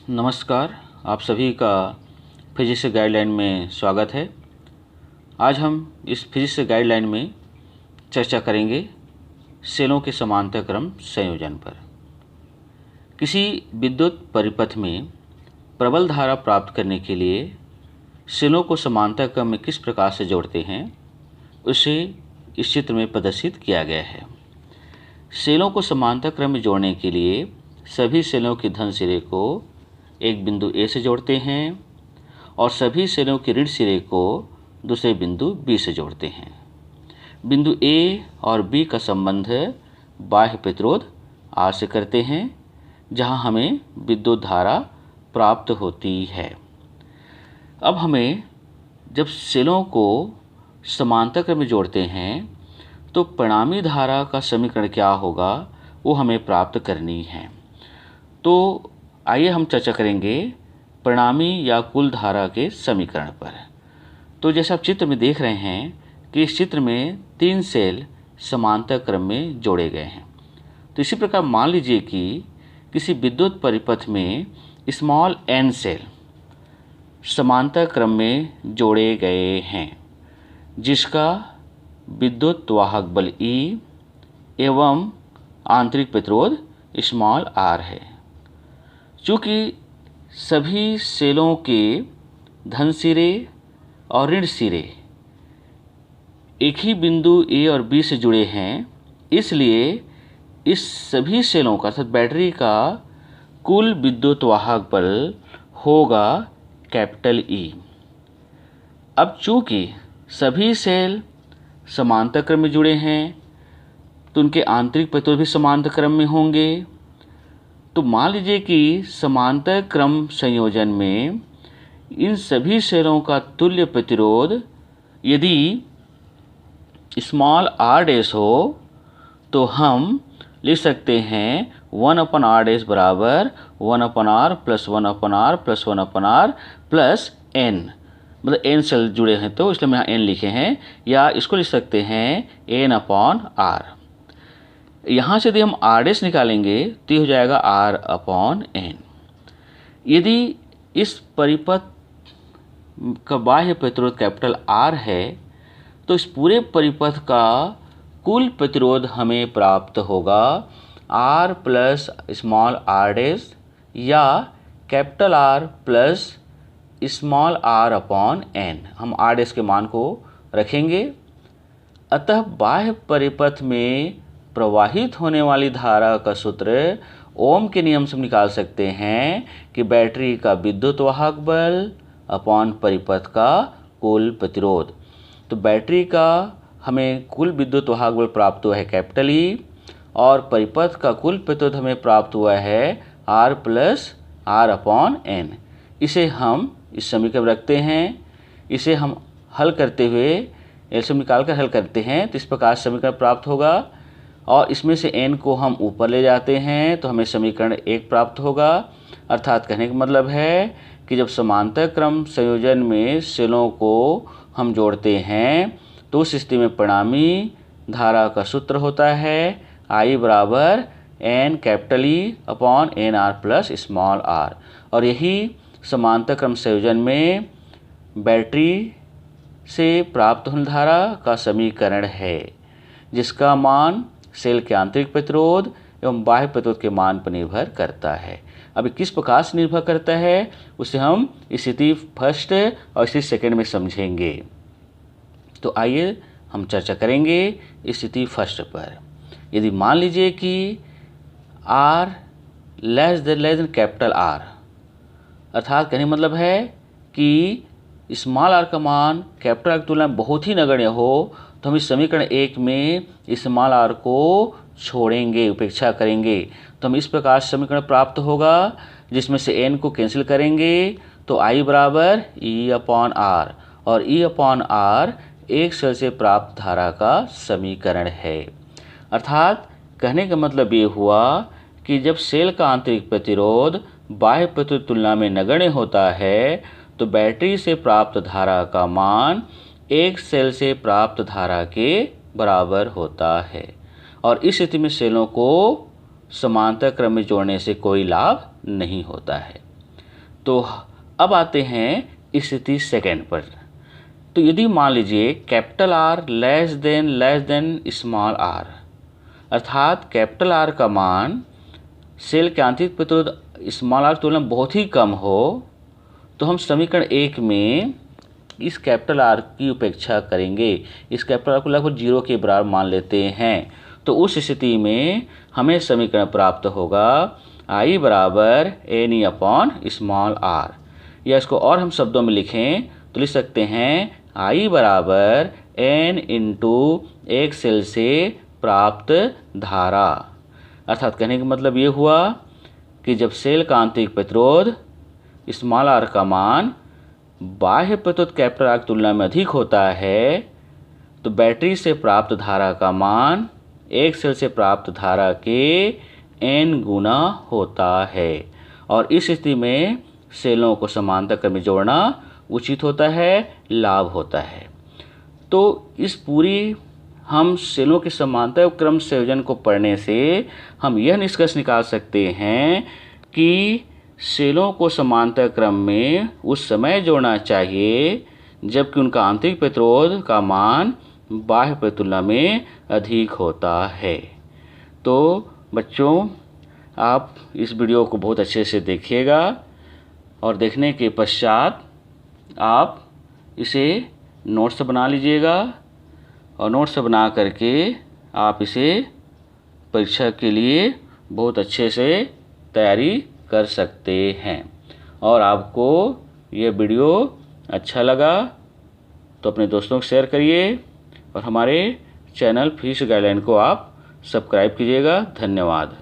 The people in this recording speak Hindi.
नमस्कार, आप सभी का फिजिक्स गाइडलाइन में स्वागत है। आज हम इस फिजिक्स गाइडलाइन में चर्चा करेंगे सेलों के समांतर क्रम संयोजन पर। किसी विद्युत परिपथ में प्रबल धारा प्राप्त करने के लिए सेलों को समांतर क्रम में किस प्रकार से जोड़ते हैं, उसे इस चित्र में प्रदर्शित किया गया है। सेलों को समांतर क्रम में जोड़ने के लिए सभी सेलों के धन सिरे को एक बिंदु ए से जोड़ते हैं और सभी सेलों के ऋण सिरे को दूसरे बिंदु बी से जोड़ते हैं। बिंदु ए और बी का संबंध बाह्य प्रतिरोध आर से करते हैं, जहां हमें विद्युत धारा प्राप्त होती है। अब हमें जब सेलों को समांतर क्रम में जोड़ते हैं तो परिणामी धारा का समीकरण क्या होगा वो हमें प्राप्त करनी है। तो आइए हम चर्चा करेंगे परिणामी या कुल धारा के समीकरण पर। तो जैसा आप चित्र में देख रहे हैं कि इस चित्र में 3 सेल समांतर क्रम में जोड़े गए हैं। तो इसी प्रकार मान लीजिए कि किसी विद्युत परिपथ में स्मॉल n सेल समांतर क्रम में जोड़े गए हैं, जिसका विद्युत वाहक बल E एवं आंतरिक प्रतिरोध स्मॉल r है। चूँकि सभी सेलों के धन सिरे और ऋण सिरे एक ही बिंदु ए और बी से जुड़े हैं, इसलिए इस सभी सेलों का अर्थात बैटरी का कुल विद्युत वाहक बल होगा कैपिटल E। अब चूँकि सभी सेल समांतर क्रम में जुड़े हैं तो उनके आंतरिक प्रतिरोध भी समांतर क्रम में होंगे। तो मान लीजिए कि समांतर क्रम संयोजन में इन सभी सेलों का तुल्य प्रतिरोध यदि स्मॉल r डैश हो तो हम लिख सकते हैं 1/r डैश बराबर 1/r plus 1/r plus 1/r plus n, मतलब n सेल जुड़े हैं तो इसलिए हम यहाँ n लिखे हैं, या इसको लिख सकते हैं n/r। यहाँ से यदि हम r डैश निकालेंगे तो ये हो जाएगा r/n। यदि इस परिपथ का बाह्य प्रतिरोध कैपिटल R है तो इस पूरे परिपथ का कुल प्रतिरोध हमें प्राप्त होगा R plus small r dash या capital R plus small r/n। हम r डैश के मान को रखेंगे। अतः बाह्य परिपथ में प्रवाहित होने वाली धारा का सूत्र ओम के नियम से निकाल सकते हैं कि बैटरी का विद्युत वाहक बल अपॉन परिपथ का कुल प्रतिरोध। तो बैटरी का हमें कुल विद्युत वाहक बल प्राप्त हुआ है कैपिटल E और परिपथ का कुल प्रतिरोध हमें प्राप्त हुआ है R प्लस r/n। इसे हम इस समीकरण रखते हैं। इसे हम हल करते हुए एलसीएम निकाल कर हल करते हैं तो इस प्रकार समीकरण प्राप्त होगा और इसमें से n को हम ऊपर ले जाते हैं तो हमें समीकरण 1 प्राप्त होगा। अर्थात कहने का मतलब है कि जब समांतर क्रम संयोजन में सेलों को हम जोड़ते हैं तो उस स्थिति में परिणामी धारा का सूत्र होता है I बराबर n capital E upon nr plus small r। और यही समांतर क्रम संयोजन में बैटरी से प्राप्त होने धारा का समीकरण है, जिसका मान सेल के आंतरिक प्रतिरोध एवं बाह्य प्रतिरोध के मान पर निर्भर करता है। अब किस प्रकार से निर्भर करता है उसे हम स्थिति फर्स्ट और स्थिति सेकंड में समझेंगे। तो आइए हम चर्चा करेंगे स्थिति फर्स्ट पर। यदि मान लीजिए कि R less than capital R, अर्थात कहने मतलब है कि स्मॉल r का मान कैपिटल R की तुलना में बहुत ही नगण्य हो तो हम इस समीकरण 1 में स्मॉल r को छोड़ेंगे, उपेक्षा करेंगे। तो हम इस प्रकार समीकरण प्राप्त होगा जिसमें से n को कैंसिल करेंगे तो I बराबर E/R और E/R एक सेल से प्राप्त धारा का समीकरण है। अर्थात कहने का मतलब ये हुआ कि जब सेल का आंतरिक प्रतिरोध बाह्य प्रतिरोध की तुलना में नगण्य होता है तो बैटरी से प्राप्त धारा का मान एक सेल से प्राप्त धारा के बराबर होता है और इस स्थिति में सेलों को समांतर क्रम में जोड़ने से कोई लाभ नहीं होता है। तो अब आते हैं स्थिति सेकेंड पर। तो यदि मान लीजिए capital R less than small R, अर्थात कैपिटल आर का मान सेल के आंतरिक प्रतिरोध स्मॉल आर की तुलना में बहुत ही कम हो, तो हम समीकरण 1 में इस कैपिटल आर की उपेक्षा करेंगे। इस कैपिटल आर को लगभग 0 के बराबर मान लेते हैं। तो उस स्थिति में हमें समीकरण प्राप्त होगा I बराबर एन अपॉन स्मॉल आर, या इसको और हम शब्दों में लिखें तो लिख सकते हैं I बराबर एन इंटू एक सेल से प्राप्त धारा। अर्थात कहने का मतलब ये हुआ कि जब सेल का आंतरिक प्रतिरोध स्मॉल आर का मान बाह्य प्रतिरोध कैपिटल आर की तुलना में अधिक होता है, तो बैटरी से प्राप्त धारा का मान एक सेल से प्राप्त धारा के n गुना होता है, और इस स्थिति में सेलों को समांतर क्रम में जोड़ना उचित होता है, लाभ होता है। तो इस पूरी हम सेलों के समांतर क्रम संयोजन को पढ़ने से हम यह निष्कर्ष निकाल सकते हैं कि सेलों को समांतर क्रम में उस समय जोड़ना चाहिए जबकि उनका आंतरिक प्रतिरोध का मान बाह्य प्रतिरोध तुलना में अधिक होता है। तो बच्चों, आप इस वीडियो को बहुत अच्छे से देखिएगा और देखने के पश्चात आप इसे नोट्स बना लीजिएगा, और नोट्स बना करके आप इसे परीक्षा के लिए बहुत अच्छे से तैयारी कर सकते हैं। और आपको यह वीडियो अच्छा लगा तो अपने दोस्तों को शेयर करिए, और हमारे चैनल फिजिक्स गाइडलाइन को आप सब्सक्राइब कीजिएगा। धन्यवाद।